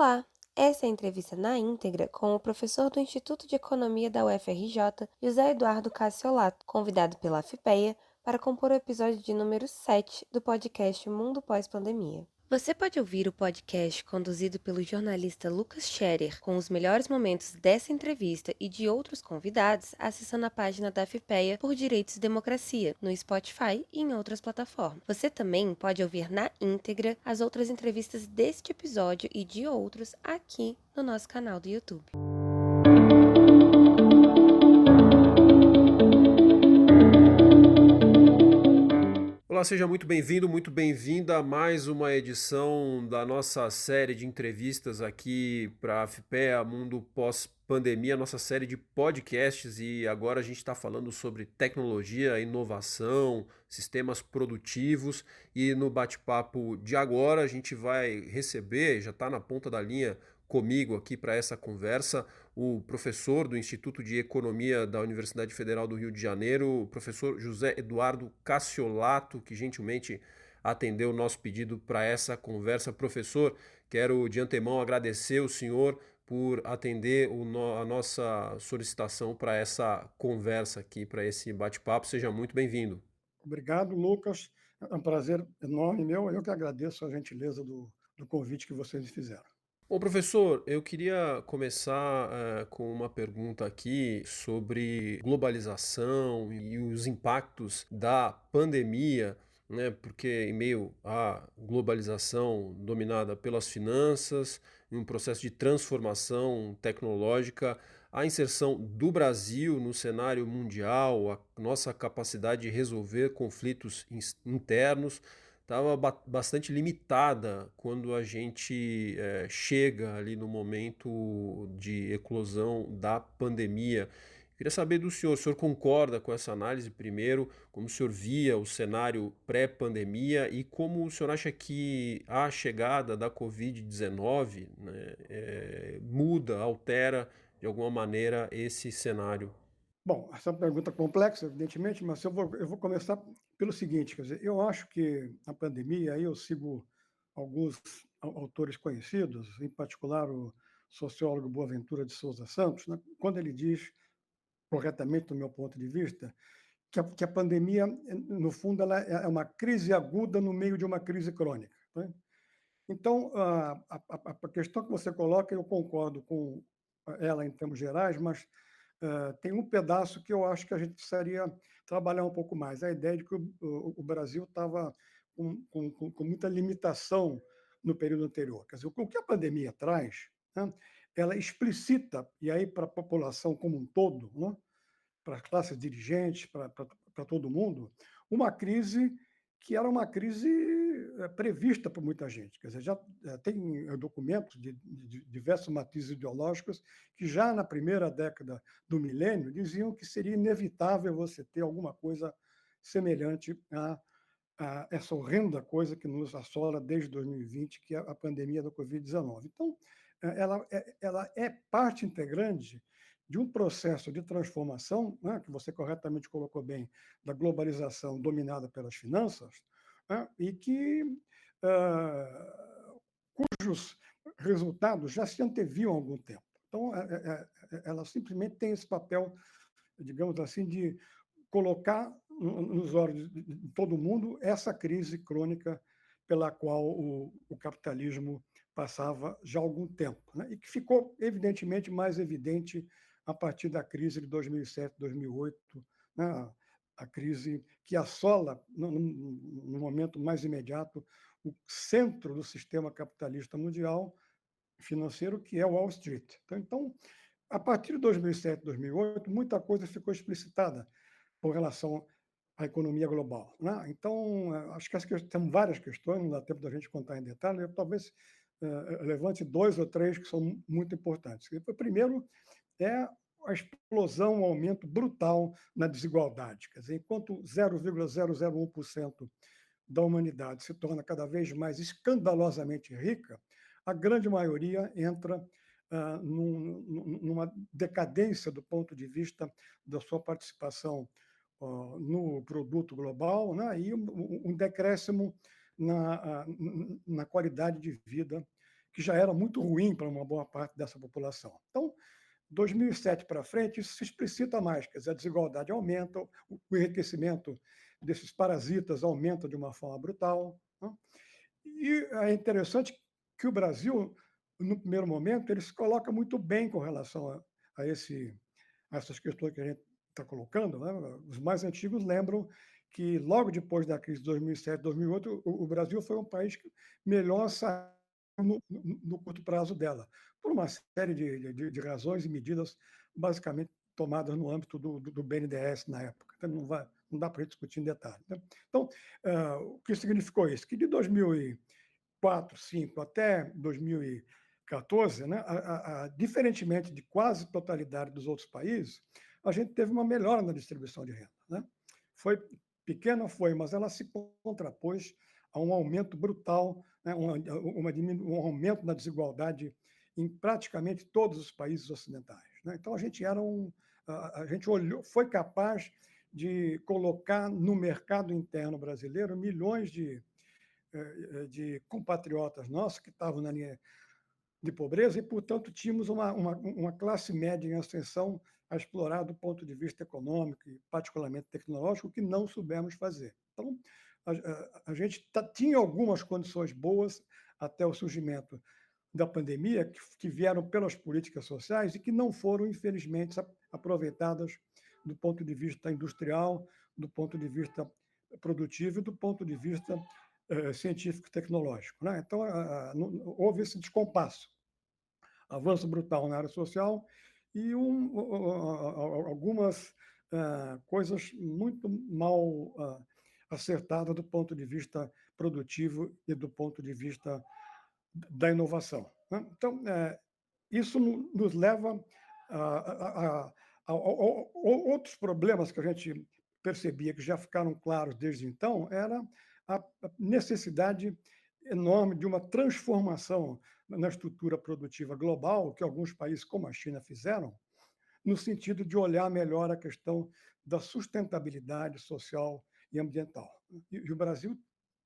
Olá, essa é a entrevista na íntegra com o professor do Instituto de Economia da UFRJ, José Eduardo Cassiolato, convidado pela AFPEA para compor o episódio de número 7 do podcast Mundo Pós-Pandemia. Você pode ouvir o podcast conduzido pelo jornalista Lucas Scherer, com os melhores momentos dessa entrevista e de outros convidados, acessando a página da AFPEA por Direitos e Democracia, no Spotify e em outras plataformas. Você também pode ouvir na íntegra as outras entrevistas deste episódio e de outros aqui no nosso canal do YouTube. Olá, seja muito bem-vindo, muito bem-vinda a mais uma edição da nossa série de entrevistas aqui para a AFPEA Mundo Pós-Pandemia, nossa série de podcasts, e agora a gente está falando sobre tecnologia, inovação, sistemas produtivos, e no bate-papo de agora a gente vai receber, já está na ponta da linha comigo aqui para essa conversa, o professor do Instituto de Economia da Universidade Federal do Rio de Janeiro, o professor José Eduardo Cassiolato, que gentilmente atendeu o nosso pedido para essa conversa. Professor, quero de antemão agradecer o senhor por atender a nossa solicitação para essa conversa aqui, para esse bate-papo. Seja muito bem-vindo. Obrigado, Lucas. É um prazer enorme meu. Eu que agradeço a gentileza do convite que vocês me fizeram. Bom, professor, eu queria começar com uma pergunta aqui sobre globalização e os impactos da pandemia, né? Porque em meio à globalização dominada pelas finanças, em um processo de transformação tecnológica, a inserção do Brasil no cenário mundial, a nossa capacidade de resolver conflitos internos estava bastante limitada quando a gente chega ali no momento de eclosão da pandemia. Queria saber do senhor, o senhor concorda com essa análise primeiro, como o senhor via o cenário pré-pandemia e como o senhor acha que a chegada da Covid-19, né, muda, altera de alguma maneira esse cenário? Bom, essa é uma pergunta complexa, evidentemente, mas eu vou começar pelo seguinte, quer dizer, eu acho que a pandemia, aí eu sigo alguns autores conhecidos, em particular o sociólogo Boaventura de Souza Santos, né, quando ele diz, corretamente do meu ponto de vista, que a pandemia, no fundo, ela é uma crise aguda no meio de uma crise crônica, né? Então, a questão que você coloca, eu concordo com ela em termos gerais, mas tem um pedaço que eu acho que a gente precisaria trabalhar um pouco mais. A ideia de que o Brasil estava com muita limitação no período anterior. Quer dizer, o que a pandemia traz, né, ela explicita, e aí para a população como um todo, né, para as classes dirigentes, para todo mundo, uma crise que era uma crise prevista por muita gente. Quer dizer, já tem documentos de diversos matizes ideológicos que já na primeira década do milênio diziam que seria inevitável você ter alguma coisa semelhante a essa horrenda coisa que nos assola desde 2020, que é a pandemia da Covid-19. Então, ela é parte integrante de um processo de transformação, né, que você corretamente colocou bem, da globalização dominada pelas finanças, né, e que cujos resultados já se anteviam há algum tempo. Então, ela simplesmente tem esse papel, digamos assim, de colocar nos olhos de todo mundo essa crise crônica pela qual o capitalismo passava já há algum tempo, né? E que ficou, evidentemente, mais evidente a partir da crise de 2007, 2008, né? A crise que assola, no momento mais imediato, o centro do sistema capitalista mundial financeiro, que é Wall Street. Então, a partir de 2007, 2008, muita coisa ficou explicitada com relação à economia global, né? Então, acho que tem várias questões, não dá tempo da gente contar em detalhe, eu talvez levante dois ou três que são muito importantes. O primeiro é a explosão, o aumento brutal na desigualdade. Quer dizer, enquanto 0,001% da humanidade se torna cada vez mais escandalosamente rica, a grande maioria entra numa decadência do ponto de vista da sua participação no produto global, né, e um decréscimo na qualidade de vida que já era muito ruim para uma boa parte dessa população. Então, 2007 para frente, isso se explicita mais, quer dizer, a desigualdade aumenta, o enriquecimento desses parasitas aumenta de uma forma brutal, né? E é interessante que o Brasil, no primeiro momento, ele se coloca muito bem com relação a esse, a essas questões que a gente está colocando, né? Os mais antigos lembram que logo depois da crise de 2007, 2008, o Brasil foi um país que melhor saiu no curto prazo dela, por uma série de razões e medidas basicamente tomadas no âmbito do BNDES na época. Então, não dá para discutir em detalhe, né? Então, o que significou isso? Que de 2004, 2005 até 2014, né, diferentemente de quase totalidade dos outros países, a gente teve uma melhora na distribuição de renda, né? Foi pequena, foi, mas ela se contrapôs a um aumento brutal, né, um aumento na desigualdade em praticamente todos os países ocidentais, né? Então a gente olhou, foi capaz de colocar no mercado interno brasileiro milhões de compatriotas nossos que estavam na linha de pobreza e, portanto, tínhamos uma classe média em ascensão a explorar do ponto de vista econômico e particularmente tecnológico, que não soubemos fazer. Então, a gente tinha algumas condições boas até o surgimento da pandemia, que vieram pelas políticas sociais e que não foram, infelizmente, aproveitadas do ponto de vista industrial, do ponto de vista produtivo e do ponto de vista científico-tecnológico, né? Então, houve esse descompasso, avanço brutal na área social e algumas coisas muito mal acertadas do ponto de vista produtivo e do ponto de vista da inovação, né? Então, isso nos leva a outros problemas que a gente percebia que já ficaram claros desde então, era a necessidade enorme de uma transformação na estrutura produtiva global, que alguns países como a China fizeram, no sentido de olhar melhor a questão da sustentabilidade social e ambiental. E o Brasil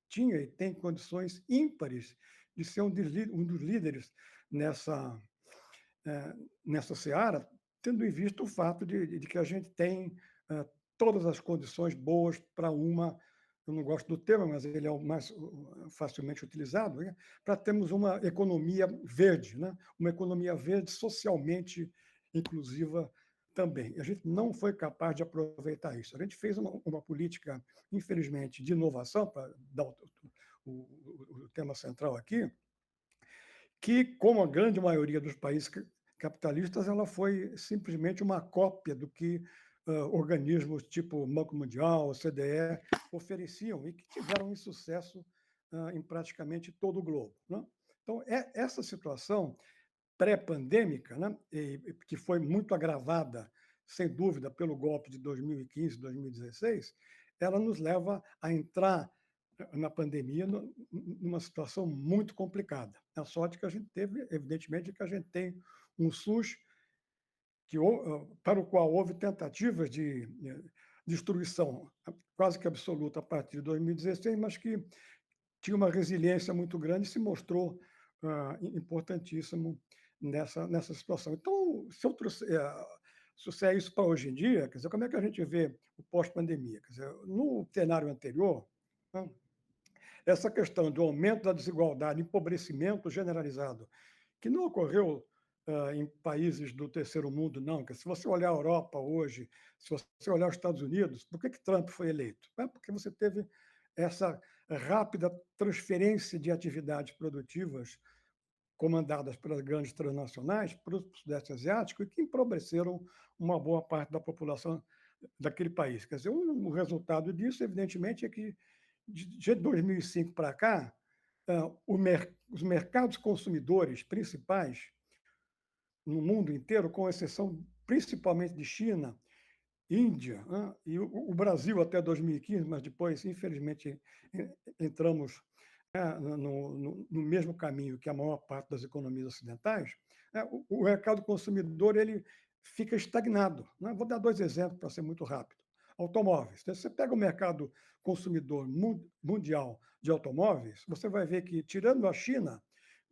tinha e tem condições ímpares de ser um dos líderes nessa, nessa seara, tendo em vista o fato de que a gente tem todas as condições boas para eu não gosto do termo, mas ele é o mais facilmente utilizado, né? Para termos uma economia verde, né? Uma economia verde socialmente inclusiva também. A gente não foi capaz de aproveitar isso. A gente fez uma política, infelizmente, de inovação, para dar o tema central aqui, que, como a grande maioria dos países capitalistas, ela foi simplesmente uma cópia do que organismos tipo Banco Mundial, CDE, ofereciam e que tiveram insucesso em praticamente todo o globo, né? Então, essa situação pré-pandêmica, né, que foi muito agravada, sem dúvida, pelo golpe de 2015, 2016, ela nos leva a entrar na pandemia numa situação muito complicada. A sorte que a gente teve, evidentemente, é que a gente tem um SUS para o qual houve tentativas de destruição quase que absoluta a partir de 2016, mas que tinha uma resiliência muito grande e se mostrou importantíssimo nessa situação. Então, se eu trouxer isso para hoje em dia, quer dizer, como é que a gente vê o pós-pandemia? Quer dizer, no cenário anterior, né, essa questão do aumento da desigualdade, empobrecimento generalizado, que não ocorreu em países do terceiro mundo, não. Porque se você olhar a Europa hoje, se você olhar os Estados Unidos, por que Trump foi eleito? É porque você teve essa rápida transferência de atividades produtivas comandadas pelas grandes transnacionais para o Sudeste Asiático e que empobreceram uma boa parte da população daquele país. Quer dizer, um resultado disso, evidentemente, é que de 2005 para cá, os mercados consumidores principais no mundo inteiro, com exceção principalmente de China, Índia, né, e o Brasil até 2015, mas depois, infelizmente, entramos no mesmo caminho que a maior parte das economias ocidentais, né, o mercado consumidor ele fica estagnado, né? Vou dar dois exemplos para ser muito rápido. Automóveis. Você pega o mercado consumidor mundial de automóveis, você vai ver que, tirando a China,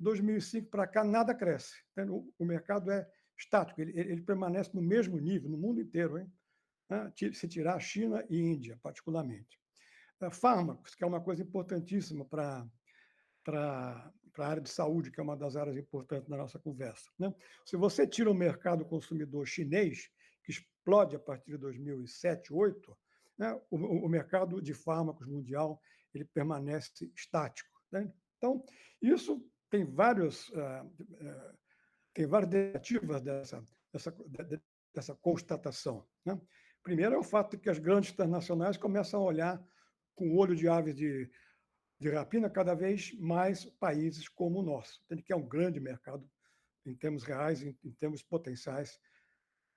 2005 para cá, nada cresce. O mercado é estático, ele permanece no mesmo nível, no mundo inteiro, hein? Se tirar a China e Índia, particularmente. Fármacos, que é uma coisa importantíssima para a área de saúde, que é uma das áreas importantes da nossa conversa. Né? Se você tira o mercado consumidor chinês, que explode a partir de 2007, 2008, né? O mercado de fármacos mundial ele permanece estático. Né? Então, isso tem várias derivativas dessa constatação. Né? Primeiro é o fato de que as grandes internacionais começam a olhar com o olho de aves de rapina cada vez mais países como o nosso, que é um grande mercado em termos reais, em termos potenciais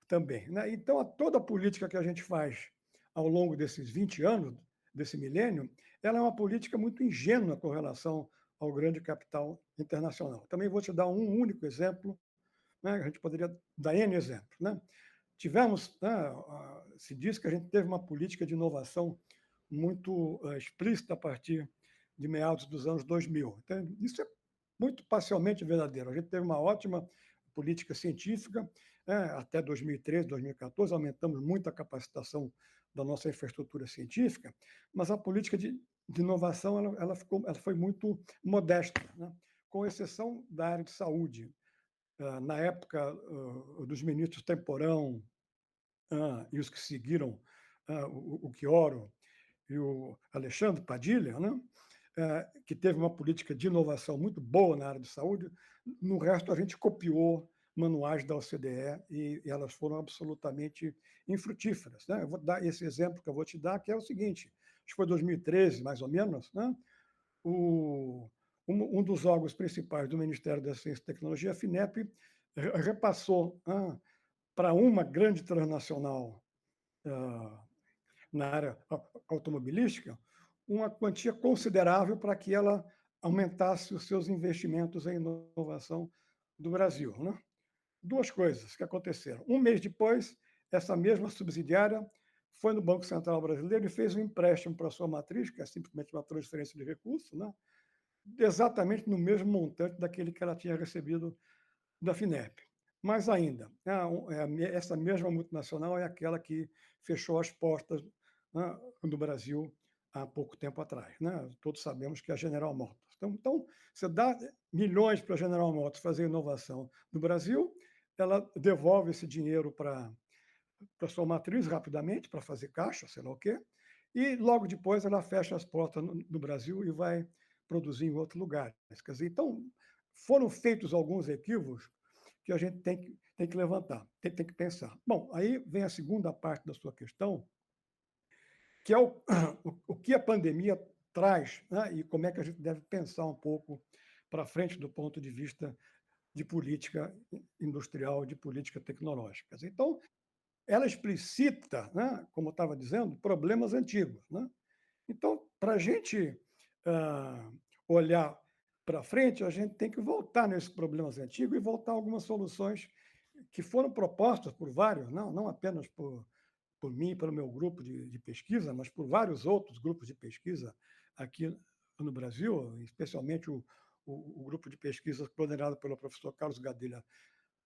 também. Né? Então, toda a política que a gente faz ao longo desses 20 anos, desse milênio, ela é uma política muito ingênua com relação ao grande capital internacional. Também vou te dar um único exemplo, né? A gente poderia dar N exemplos. Né? Tivemos, né, se diz que a gente teve uma política de inovação muito explícita a partir de meados dos anos 2000. Então, isso é muito parcialmente verdadeiro. A gente teve uma ótima política científica, até 2013, 2014, aumentamos muito a capacitação da nossa infraestrutura científica, mas a política de inovação ela foi muito modesta, né? Com exceção da área de saúde. Na época dos ministros Temporão e os que seguiram, o Chioro e o Alexandre Padilha, né? Que teve uma política de inovação muito boa na área de saúde. No resto, a gente copiou manuais da OCDE e elas foram absolutamente infrutíferas. Né? Eu vou dar esse exemplo que eu vou te dar, que é o seguinte: acho que foi 2013, mais ou menos, né? Um dos órgãos principais do Ministério da Ciência e Tecnologia, a FINEP, repassou para uma grande transnacional na área automobilística uma quantia considerável para que ela aumentasse os seus investimentos em inovação do Brasil. Né? Duas coisas que aconteceram. Um mês depois, essa mesma subsidiária foi no Banco Central Brasileiro e fez um empréstimo para a sua matriz, que é simplesmente uma transferência de recursos, né? Exatamente no mesmo montante daquele que ela tinha recebido da FINEP. Mais ainda, essa mesma multinacional é aquela que fechou as portas, né, do Brasil há pouco tempo atrás. Né? Todos sabemos que é a General Motors. Então, você dá milhões para a General Motors fazer inovação no Brasil, ela devolve esse dinheiro para a sua matriz rapidamente, para fazer caixa, sei lá o quê, e logo depois ela fecha as portas no Brasil e vai produzir em outro lugar. Quer dizer, então, foram feitos alguns equívocos que a gente tem que levantar, tem que pensar. Bom, aí vem a segunda parte da sua questão, que é o que a pandemia traz, né, e como é que a gente deve pensar um pouco para frente do ponto de vista de política industrial, de política tecnológica. Então, ela explicita, né, como eu estava dizendo, problemas antigos. Né? Então, para a gente olhar para frente, a gente tem que voltar nesses problemas antigos e voltar a algumas soluções que foram propostas por vários, não apenas por mim, pelo meu grupo de pesquisa, mas por vários outros grupos de pesquisa aqui no Brasil, especialmente o grupo de pesquisa coordenado pelo professor Carlos Gadelha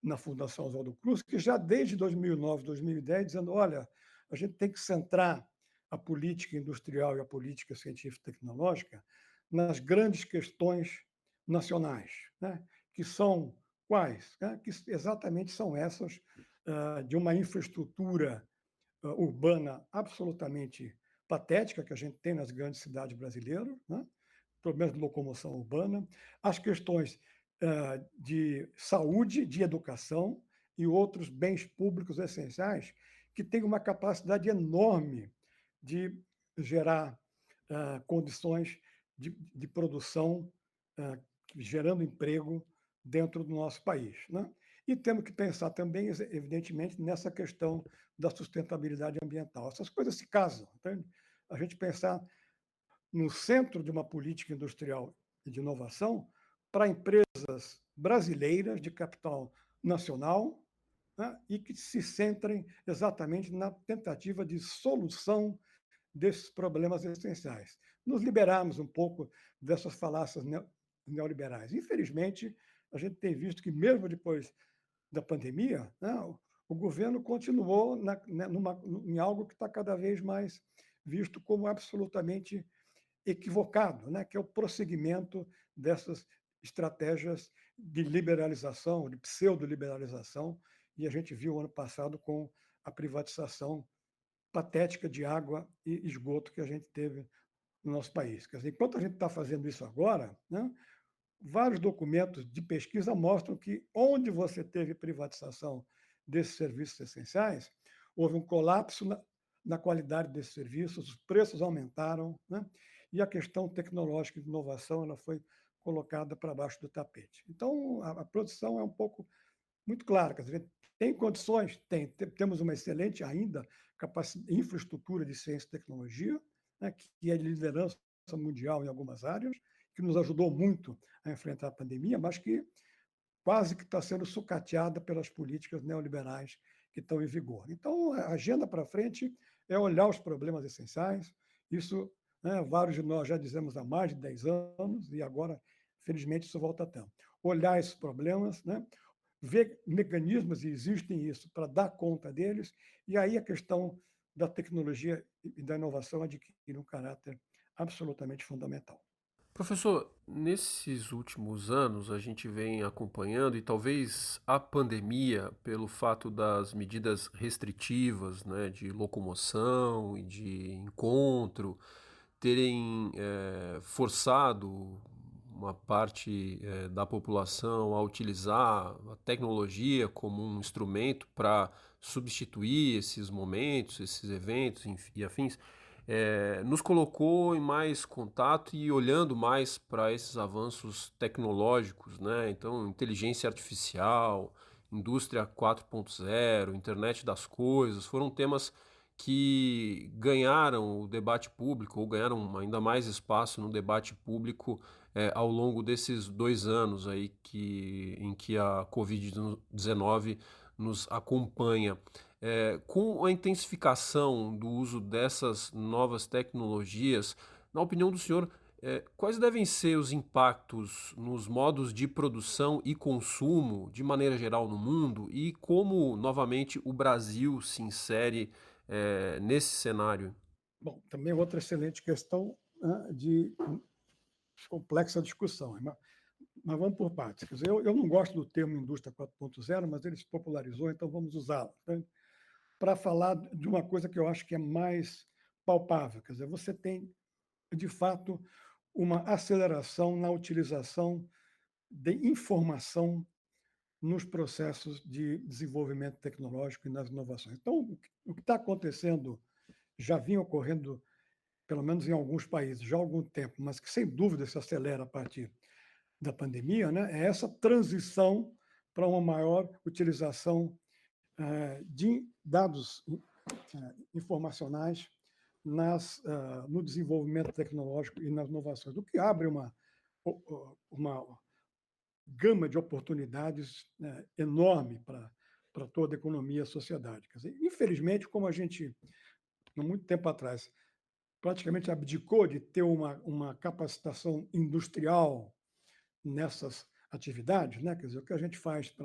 na Fundação Oswaldo Cruz, que já desde 2009, 2010, dizendo, olha, a gente tem que centrar a política industrial e a política científica e tecnológica nas grandes questões nacionais, né? Que são quais? Né? Que exatamente são essas de uma infraestrutura urbana absolutamente patética que a gente tem nas grandes cidades brasileiras, né? Problemas de locomoção urbana, as questões de saúde, de educação e outros bens públicos essenciais que têm uma capacidade enorme de gerar condições de produção, gerando emprego dentro do nosso país. Né? E temos que pensar também, evidentemente, nessa questão da sustentabilidade ambiental. Essas coisas se casam. Entende? A gente pensar no centro de uma política industrial e de inovação para empresas brasileiras de capital nacional, né, e que se centrem exatamente na tentativa de solução desses problemas essenciais. Nos liberarmos um pouco dessas falácias neoliberais. Infelizmente, a gente tem visto que mesmo depois da pandemia, né, o governo continuou em algo que está cada vez mais visto como absolutamente equivocado, né, que é o prosseguimento dessas estratégias de liberalização, de pseudo-liberalização, e a gente viu ano passado com a privatização patética de água e esgoto que a gente teve no nosso país. Quer dizer, enquanto a gente está fazendo isso agora, né, vários documentos de pesquisa mostram que onde você teve privatização desses serviços essenciais, houve um colapso na qualidade desses serviços, os preços aumentaram, né? E a questão tecnológica de inovação ela foi colocada para baixo do tapete. Então, a produção é um pouco muito clara, quer dizer, tem condições? Temos uma excelente ainda infraestrutura de ciência e tecnologia, né, que é de liderança mundial em algumas áreas, que nos ajudou muito a enfrentar a pandemia, mas que quase que está sendo sucateada pelas políticas neoliberais que estão em vigor. Então, a agenda para frente é olhar os problemas essenciais. Isso, né, vários de nós já dizemos há mais de 10 anos, e agora, felizmente, isso volta a tempo. Olhar esses problemas, né, ver mecanismos, e existem isso, para dar conta deles, e aí a questão da tecnologia e da inovação adquire um caráter absolutamente fundamental. Professor, nesses últimos anos a gente vem acompanhando e talvez a pandemia, pelo fato das medidas restritivas, né, de locomoção e de encontro, terem forçado uma parte da população a utilizar a tecnologia como um instrumento para substituir esses momentos, esses eventos e afins, nos colocou em mais contato e olhando mais para esses avanços tecnológicos, né? Então, inteligência artificial, indústria 4.0, internet das coisas, foram temas que ganharam o debate público, ou ganharam ainda mais espaço no debate público ao longo desses 2 anos aí em que a Covid-19 nos acompanha. Com a intensificação do uso dessas novas tecnologias, na opinião do senhor, quais devem ser os impactos nos modos de produção e consumo, de maneira geral, no mundo, e como, novamente, o Brasil se insere, nesse cenário? Bom, também outra excelente questão, né, de complexa discussão, mas vamos por partes. Quer dizer, eu não gosto do termo indústria 4.0, mas ele se popularizou, então vamos usá-lo, né, para falar de uma coisa que eu acho que é mais palpável. Quer dizer, você tem, de fato, uma aceleração na utilização de informação nos processos de desenvolvimento tecnológico e nas inovações. Então, o que está acontecendo já vinha ocorrendo, pelo menos em alguns países, já há algum tempo, mas que sem dúvida se acelera a partir da pandemia, né, é essa transição para uma maior utilização de dados informacionais no desenvolvimento tecnológico e nas inovações, o que abre uma gama de oportunidades, né, enorme para toda a economia e a sociedade. Quer dizer, infelizmente, como a gente, há muito tempo atrás, praticamente abdicou de ter uma capacitação industrial nessas atividades, né? Quer dizer, o que a gente faz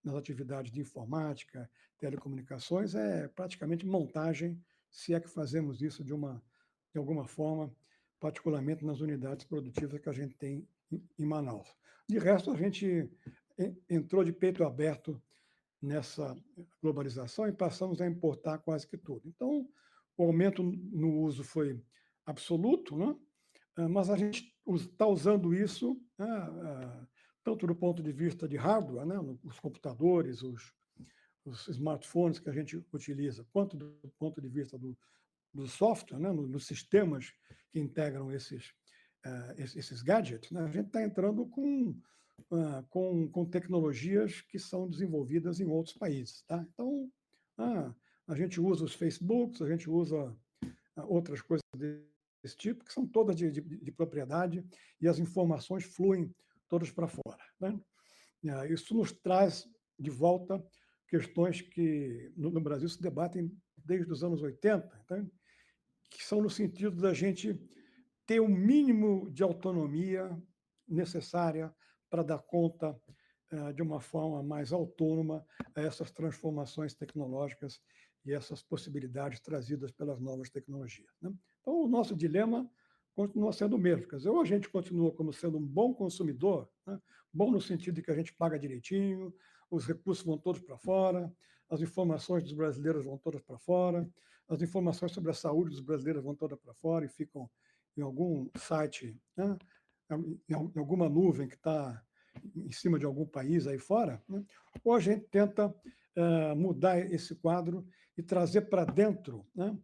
nas atividades de informática, telecomunicações, é praticamente montagem, se é que fazemos isso de alguma forma, particularmente nas unidades produtivas que a gente tem em Manaus. De resto, a gente entrou de peito aberto nessa globalização e passamos a importar quase que tudo. Então, o aumento no uso foi absoluto, né? Mas a gente está usando isso, né, tanto do ponto de vista de hardware, né, os computadores, os smartphones que a gente utiliza, quanto do ponto de vista do software, né, nos sistemas que integram esses gadgets, né, a gente está entrando com tecnologias que são desenvolvidas em outros países. Tá? Então, a gente usa os Facebooks, a gente usa outras coisas desse tipo, que são todas de propriedade, e as informações fluem todas para fora. Né? Isso nos traz de volta questões que no Brasil se debatem desde os anos 80, tá? Que são no sentido da gente ter um mínimo de autonomia necessária para dar conta de uma forma mais autônoma a essas transformações tecnológicas e essas possibilidades trazidas pelas novas tecnologias, né? Então, o nosso dilema continua sendo o mesmo. Quer dizer, ou a gente continua como sendo um bom consumidor, né? Bom no sentido de que a gente paga direitinho, os recursos vão todos para fora, as informações dos brasileiros vão todas para fora, as informações sobre a saúde dos brasileiros vão todas para fora e ficam em algum site, né? Em alguma nuvem que está em cima de algum país aí fora, né? Ou a gente tenta mudar esse quadro e trazer para dentro, né,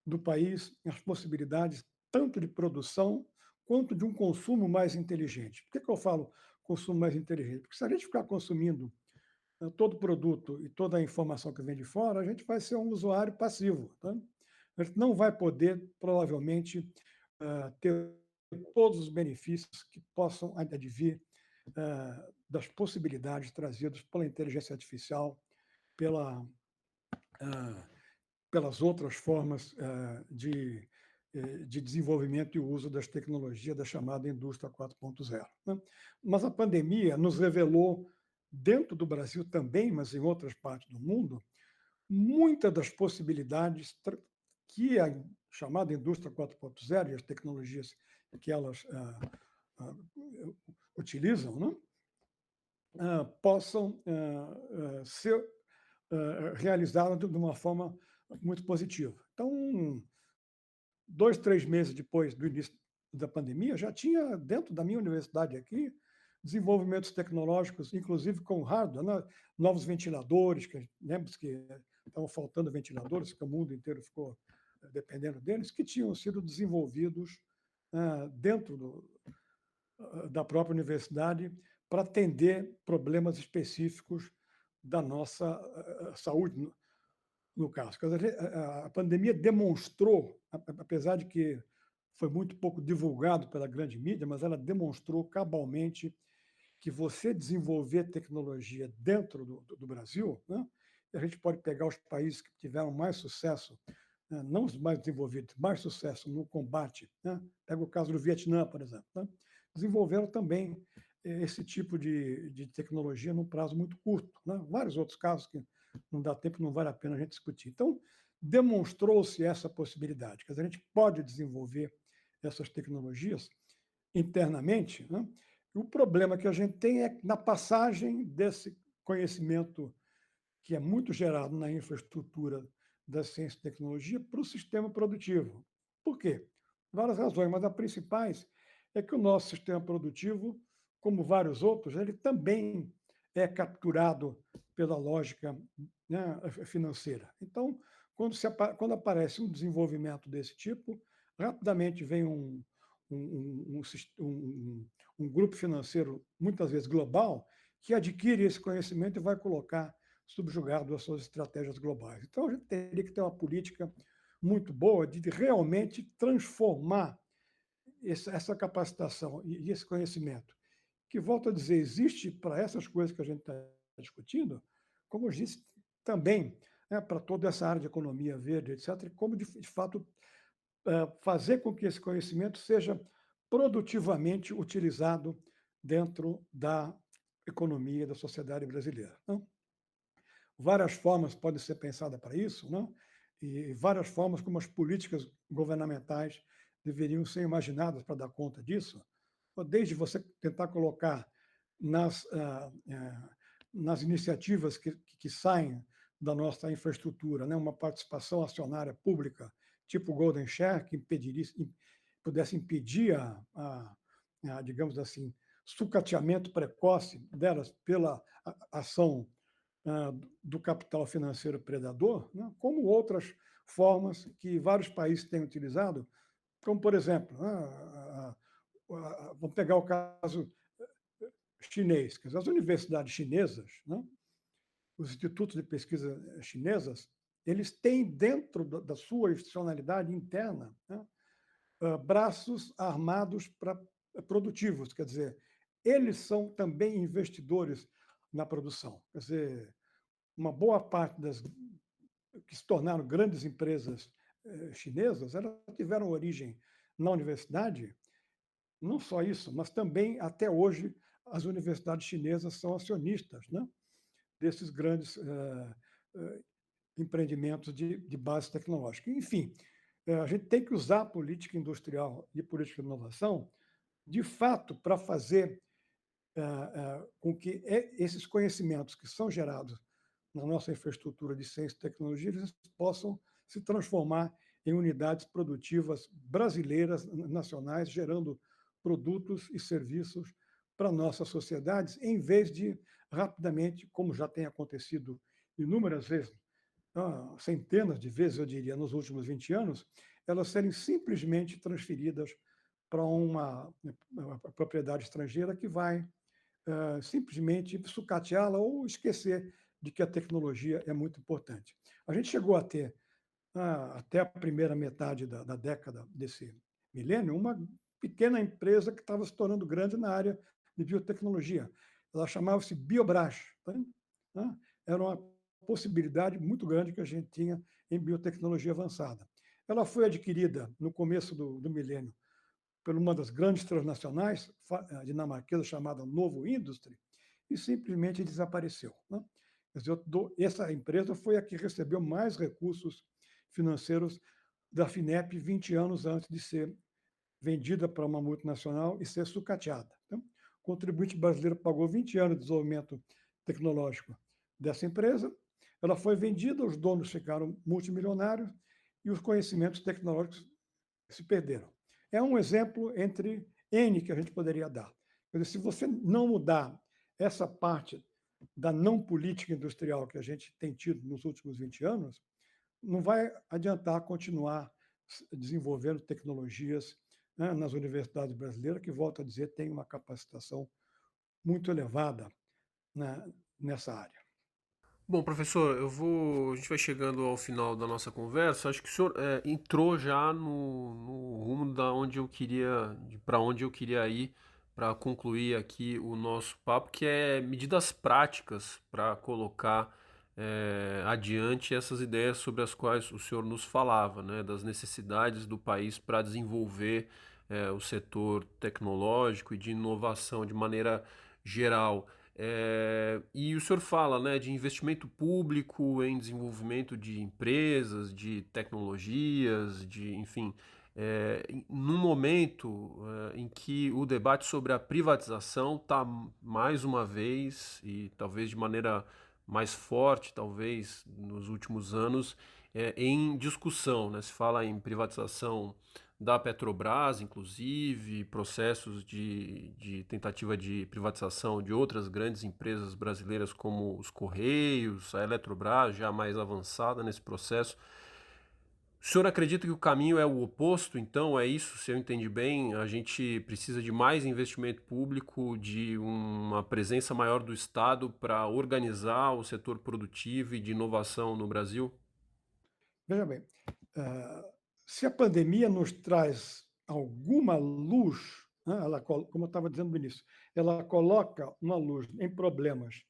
do país as possibilidades tanto de produção quanto de um consumo mais inteligente. Por que eu falo consumo mais inteligente? Porque se a gente ficar consumindo todo produto e toda a informação que vem de fora, a gente vai ser um usuário passivo. Tá? A gente não vai poder, provavelmente, ter todos os benefícios que possam advir das possibilidades trazidas pela inteligência artificial, pela, ah, pelas outras formas de desenvolvimento e uso das tecnologias da chamada indústria 4.0. Né? Mas a pandemia nos revelou, dentro do Brasil também, mas em outras partes do mundo, muitas das possibilidades que a chamada indústria 4.0 e as tecnologias que elas utilizam, né, possam ser realizadas de uma forma muito positiva. Então, 2, 3 meses depois do início da pandemia, já tinha, dentro da minha universidade aqui, desenvolvimentos tecnológicos, inclusive com hardware, né? Novos ventiladores, que lembra que estavam faltando ventiladores, que o mundo inteiro ficou dependendo deles, que tinham sido desenvolvidos dentro da própria universidade para atender problemas específicos da nossa saúde, no caso. A pandemia demonstrou, apesar de que foi muito pouco divulgado pela grande mídia, mas ela demonstrou cabalmente que você desenvolver tecnologia dentro do Brasil, né? A gente pode pegar os países que tiveram mais sucesso, né? Não os mais desenvolvidos, mais sucesso no combate, né? Pega o caso do Vietnã, por exemplo, né? Desenvolveram também esse tipo de tecnologia num prazo muito curto, né? Vários outros casos que não dá tempo, não vale a pena a gente discutir. Então, demonstrou-se essa possibilidade, que a gente pode desenvolver essas tecnologias internamente, né? O problema que a gente tem é na passagem desse conhecimento que é muito gerado na infraestrutura da ciência e tecnologia para o sistema produtivo. Por quê? Várias razões, mas a principais é que o nosso sistema produtivo, como vários outros, ele também é capturado pela lógica, né, financeira. Então, quando aparece um desenvolvimento desse tipo, rapidamente vem um grupo financeiro, muitas vezes global, que adquire esse conhecimento e vai colocar subjugado às suas estratégias globais. Então, a gente teria que ter uma política muito boa de realmente transformar essa capacitação e esse conhecimento, que, volto a dizer, existe para essas coisas que a gente está discutindo, como eu disse também, né, para toda essa área de economia verde, etc., como, de fato, fazer com que esse conhecimento seja produtivamente utilizado dentro da economia da sociedade brasileira. Então, várias formas podem ser pensadas para isso, né? E várias formas como as políticas governamentais deveriam ser imaginadas para dar conta disso, desde você tentar colocar nas iniciativas que saem da nossa infraestrutura, né, uma participação acionária pública, tipo Golden Share, que pudesse impedir digamos assim, sucateamento precoce delas pela ação do capital financeiro predador, né, como outras formas que vários países têm utilizado, como, por exemplo, vamos pegar o caso chinês, quer dizer, as universidades chinesas, né, os institutos de pesquisa chinesas, eles têm dentro da sua institucionalidade interna, né, braços armados produtivos, quer dizer, eles são também investidores na produção. Quer dizer, uma boa parte das que se tornaram grandes empresas chinesas, elas tiveram origem na universidade, não só isso, mas também, até hoje, as universidades chinesas são acionistas, né, desses grandes empreendimentos de base tecnológica. Enfim, a gente tem que usar a política industrial e política de inovação, de fato, para fazer com que esses conhecimentos que são gerados na nossa infraestrutura de ciência e tecnologia eles possam se transformar em unidades produtivas brasileiras, nacionais, gerando produtos e serviços para nossas sociedades, em vez de rapidamente, como já tem acontecido inúmeras vezes, centenas de vezes, eu diria, nos últimos 20 anos, elas serem simplesmente transferidas para uma propriedade estrangeira que vai simplesmente sucateá-la ou esquecer de que a tecnologia é muito importante. A gente chegou a ter, até a primeira metade da década desse milênio, uma pequena empresa que estava se tornando grande na área de biotecnologia. Ela chamava-se Biobras. Tá? Era uma possibilidade muito grande que a gente tinha em biotecnologia avançada. Ela foi adquirida no começo do milênio por uma das grandes transnacionais dinamarquesa chamada Novo Industry e simplesmente desapareceu. Né? Quer dizer, essa empresa foi a que recebeu mais recursos financeiros da FINEP 20 anos antes de ser vendida para uma multinacional e ser sucateada. Então, o contribuinte brasileiro pagou 20 anos de desenvolvimento tecnológico dessa empresa, ela foi vendida, os donos ficaram multimilionários e os conhecimentos tecnológicos se perderam. É um exemplo entre N que a gente poderia dar. Quer dizer, se você não mudar essa parte da não política industrial que a gente tem tido nos últimos 20 anos, não vai adiantar continuar desenvolvendo tecnologias, né, nas universidades brasileiras, que, volto a dizer, tem uma capacitação muito elevada, né, nessa área. Bom, professor, a gente vai chegando ao final da nossa conversa. Acho que o senhor entrou já no rumo da onde eu queria, para onde eu queria ir para concluir aqui o nosso papo, que é medidas práticas para colocar adiante essas ideias sobre as quais o senhor nos falava, né, das necessidades do país para desenvolver o setor tecnológico e de inovação de maneira geral. E o senhor fala, né, de investimento público em desenvolvimento de empresas, de tecnologias, enfim, num momento em que o debate sobre a privatização está mais uma vez, e talvez de maneira mais forte, talvez nos últimos anos, em discussão, né? Se fala em privatização da Petrobras, inclusive, processos de tentativa de privatização de outras grandes empresas brasileiras, como os Correios, a Eletrobras, já mais avançada nesse processo. O senhor acredita que o caminho é o oposto? Então, é isso, se eu entendi bem, a gente precisa de mais investimento público, de uma presença maior do Estado para organizar o setor produtivo e de inovação no Brasil? Veja bem, se a pandemia nos traz alguma luz, né, como eu estava dizendo no início, ela coloca uma luz em problemas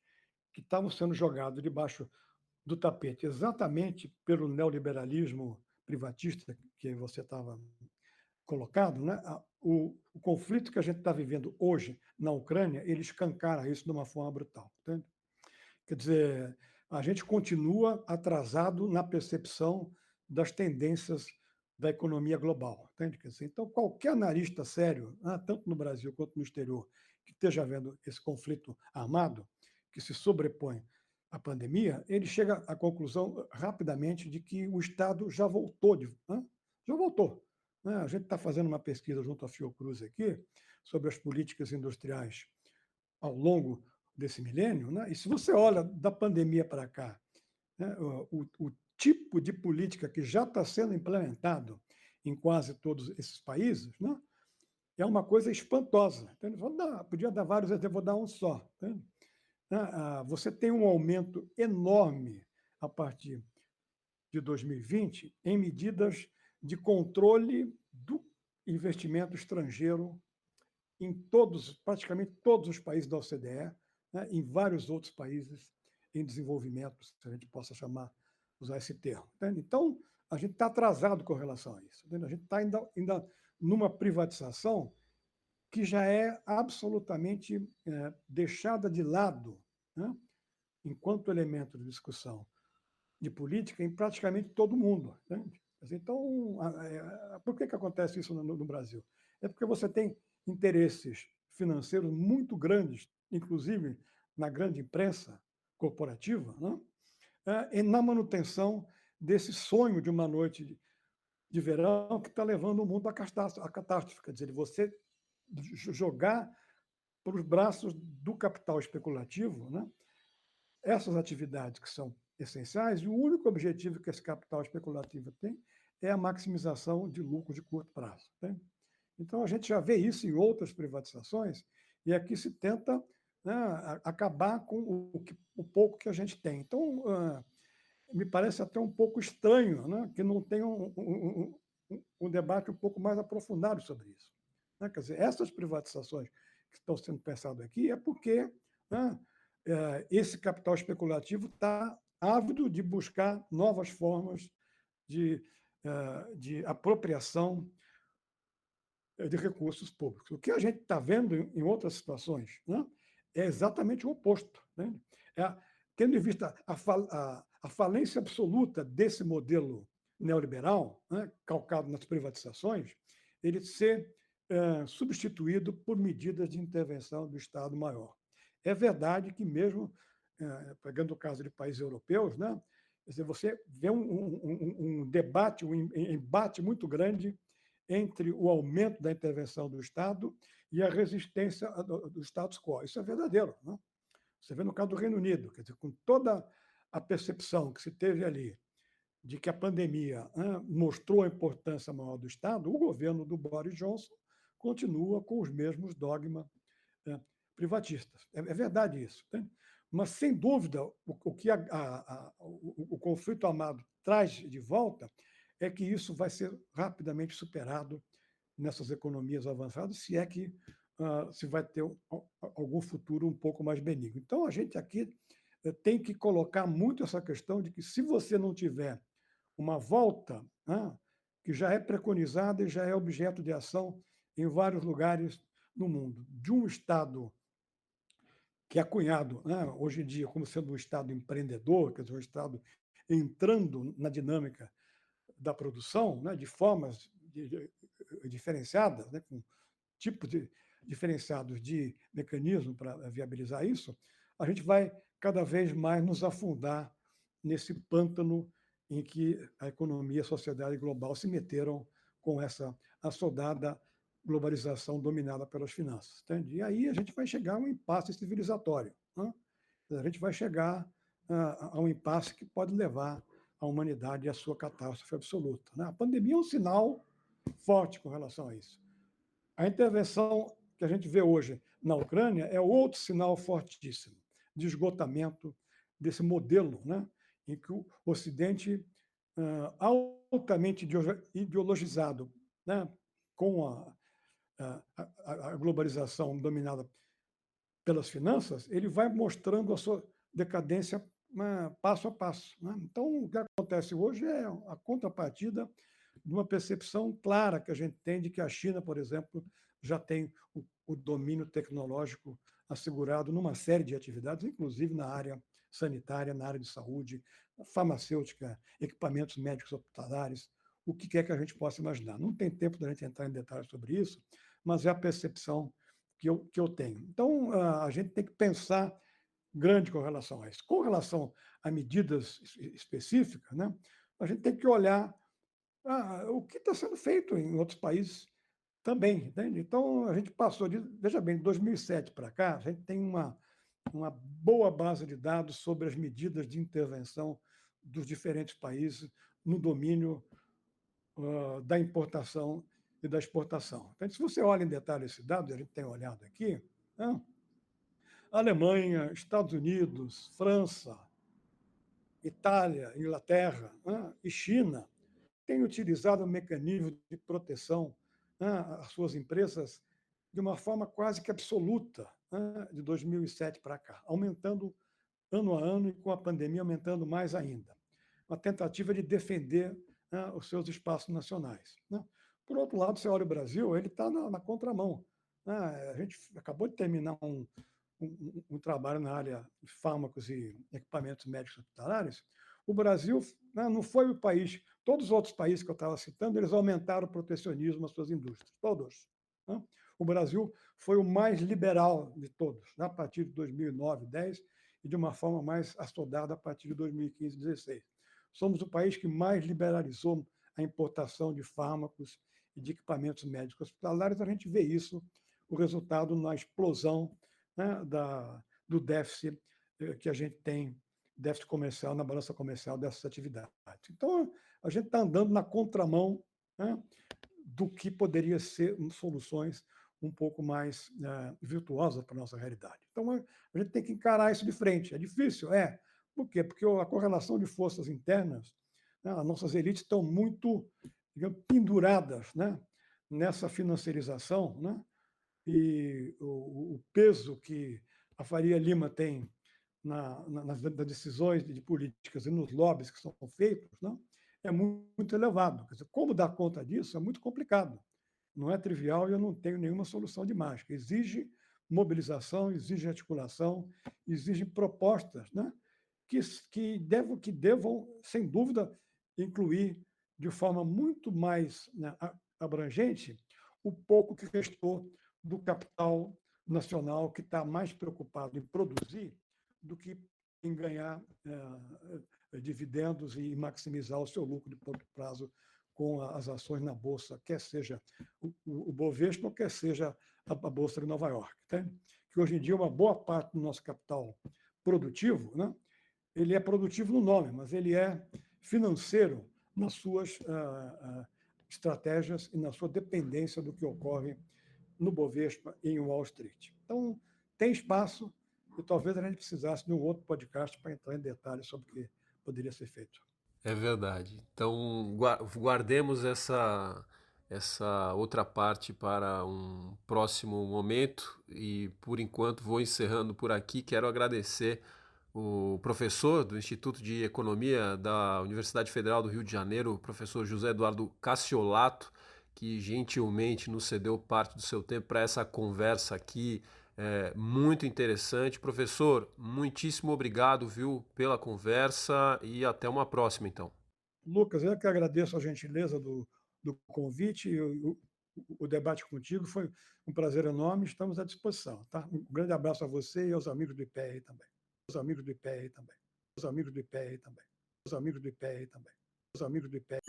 que estavam sendo jogados debaixo do tapete exatamente pelo neoliberalismo privatista que você estava colocado, né? O conflito que a gente está vivendo hoje na Ucrânia, ele escancara isso de uma forma brutal. Entende? Quer dizer, a gente continua atrasado na percepção das tendências da economia global. Entende? Quer dizer, então, qualquer analista sério, tanto no Brasil quanto no exterior, que esteja vendo esse conflito armado, que se sobrepõe à pandemia, ele chega à conclusão rapidamente de que o Estado já voltou. Já voltou. Né? A gente está fazendo uma pesquisa junto à Fiocruz aqui sobre as políticas industriais ao longo desse milênio, né? E se você olha da pandemia para cá, né, o tipo de política que já está sendo implementado em quase todos esses países, né, é uma coisa espantosa. Entende? Podia dar vários, eu vou dar um só. Entende? Você tem um aumento enorme a partir de 2020 em medidas de controle do investimento estrangeiro em praticamente todos os países da OCDE, né, em vários outros países em desenvolvimento, se a gente possa usar esse termo. Entende? Então, a gente está atrasado com relação a isso. Entende? A gente está ainda numa privatização que já é absolutamente deixada de lado, né, enquanto elemento de discussão de política em praticamente todo mundo. Né? Então, por que acontece isso no Brasil? É porque você tem interesses financeiros muito grandes, inclusive na grande imprensa corporativa, né? E na manutenção desse sonho de uma noite de verão que está levando o mundo à catástrofe. Quer dizer, você jogar para os braços do capital especulativo, né, essas atividades que são essenciais, e o único objetivo que esse capital especulativo tem é a maximização de lucro de curto prazo. Né? Então, a gente já vê isso em outras privatizações, e aqui se tenta, né, acabar com o pouco que a gente tem. Então, me parece até um pouco estranho, né, que não tenha um debate um pouco mais aprofundado sobre isso. Né? Quer dizer, essas privatizações que estão sendo pensadas aqui é porque, né, esse capital especulativo está ávido de buscar novas formas de apropriação de recursos públicos. O que a gente está vendo em outras situações, né, é exatamente o oposto. Né? É, tendo em vista a falência absoluta desse modelo neoliberal, né, calcado nas privatizações, ele ser substituído por medidas de intervenção do Estado maior. É verdade que mesmo, pegando o caso de países europeus, né, quer dizer, você vê um debate, um embate muito grande entre o aumento da intervenção do Estado e a resistência do status quo. Isso é verdadeiro. Né? Você vê no caso do Reino Unido, quer dizer, com toda a percepção que se teve ali de que a pandemia mostrou a importância maior do Estado, o governo do Boris Johnson continua com os mesmos dogmas privatistas. É verdade isso. Né? Mas, sem dúvida, o que o conflito armado traz de volta é que isso vai ser rapidamente superado nessas economias avançadas, se é que se vai ter algum futuro um pouco mais benigno. Então, a gente aqui tem que colocar muito essa questão de que, se você não tiver uma volta, que já é preconizada e já é objeto de ação em vários lugares no mundo, de um Estado que é cunhado, né, hoje em dia como sendo um Estado empreendedor, quer dizer, um Estado entrando na dinâmica da produção, né, de formas diferenciadas, né, com tipos diferenciados de mecanismo para viabilizar isso, a gente vai cada vez mais nos afundar nesse pântano em que a economia e a sociedade global se meteram com essa assodada globalização dominada pelas finanças. Entende? E aí a gente vai chegar a um impasse civilizatório. Né? A gente vai chegar a um impasse que pode levar a humanidade à sua catástrofe absoluta. Né? A pandemia é um sinal forte com relação a isso. A intervenção que a gente vê hoje na Ucrânia é outro sinal fortíssimo de esgotamento desse modelo, né, em que o Ocidente, altamente ideologizado, né, com a globalização dominada pelas finanças, ele vai mostrando a sua decadência passo a passo. Né? Então, o que acontece hoje é a contrapartida de uma percepção clara que a gente tem de que a China, por exemplo, já tem o domínio tecnológico assegurado numa série de atividades, inclusive na área sanitária, na área de saúde, farmacêutica, equipamentos médicos hospitalares, o que quer que a gente possa imaginar. Não tem tempo da gente entrar em detalhes sobre isso, mas é a percepção que eu tenho. Então, a gente tem que pensar grande com relação a isso. Com relação a medidas específicas, né, a gente tem que olhar o que está sendo feito em outros países também. Entende? Então, a gente passou de, veja bem, de 2007 para cá, a gente tem uma boa base de dados sobre as medidas de intervenção dos diferentes países no domínio da importação e da exportação. Então, se você olha em detalhe esse dado, a gente tem olhado aqui, né? Alemanha, Estados Unidos, França, Itália, Inglaterra, né, e China têm utilizado mecanismos de proteção, né, às suas empresas de uma forma quase que absoluta, né, de 2007 para cá, aumentando ano a ano e com a pandemia aumentando mais ainda. Uma tentativa de defender, os seus espaços nacionais. Né? Por outro lado, você olha o Brasil, ele está na contramão. né? A gente acabou de terminar um trabalho na área de fármacos e equipamentos médicos hospitalares. O Brasil, né, não foi o país, todos os outros países que eu estava citando, eles aumentaram o protecionismo nas suas indústrias, todos. Né? O Brasil foi o mais liberal de todos, né, a partir de 2009, 10, e de uma forma mais assodada a partir de 2015, 16. Somos o país que mais liberalizou a importação de fármacos e de equipamentos médicos hospitalares. A gente vê isso, o resultado na explosão, né, do déficit que a gente tem, déficit comercial, na balança comercial dessas atividades. Então, a gente está andando na contramão, né, do que poderia ser soluções um pouco mais virtuosas para a nossa realidade. Então, a gente tem que encarar isso de frente. É difícil? É. Por quê? Porque a correlação de forças internas, né, as nossas elites estão muito, digamos, penduradas, né, nessa financiarização, né, e o peso que a Faria Lima tem nas decisões de políticas e nos lobbies que são feitos, não, é muito elevado. Quer dizer, como dar conta disso é muito complicado. Não é trivial e eu não tenho nenhuma solução de mágica. Exige mobilização, exige articulação, exige propostas, né, que devam, sem dúvida, incluir de forma muito mais, né, abrangente o pouco que restou do capital nacional que está mais preocupado em produzir do que em ganhar dividendos e maximizar o seu lucro de curto prazo com as ações na Bolsa, quer seja o Bovespa, quer seja a Bolsa de Nova York. Tá? Que hoje em dia uma boa parte do nosso capital produtivo, né, ele é produtivo no nome, mas ele é financeiro nas suas estratégias e na sua dependência do que ocorre no Bovespa e em Wall Street. Então, tem espaço e talvez a gente precisasse de um outro podcast para entrar em detalhes sobre o que poderia ser feito. É verdade. Então, guardemos essa outra parte para um próximo momento e, por enquanto, vou encerrando por aqui. Quero agradecer o professor do Instituto de Economia da Universidade Federal do Rio de Janeiro, o professor José Eduardo Cassiolato, que gentilmente nos cedeu parte do seu tempo para essa conversa aqui, muito interessante. Professor, muitíssimo obrigado, viu, pela conversa e até uma próxima, então. Lucas, eu que agradeço a gentileza do convite e o debate contigo. Foi um prazer enorme. Estamos à disposição. Tá? Um grande abraço a você e aos amigos do IPR também. Os amigos do IPR também. Os amigos do IPR também. Os amigos do IPR também. Os amigos do IPR.